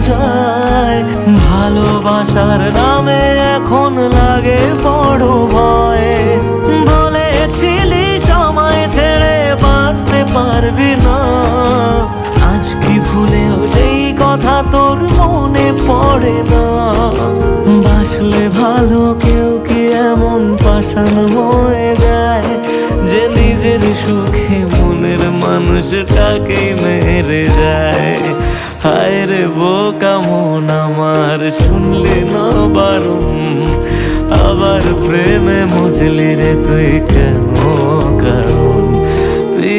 যায়। ভালোবাসার নামে এখন লাগে বড় ভয়। বলেছিলি সময় ছেড়ে বাঁচতে পারবি না, আজ কি ভুলেও সেই কথা তোর মনে পড়ে না? বাসলে ভালো কেউ কি এমন পাষাণ হয়ে যায় যে নিজের সুখে মনের মানুষটাকেই মেরে যায়? হায় রে বোকা মন আমার, শুনলি না বারণ, আবার প্রেমে মজলি রে তুই কেন কারণ? তুই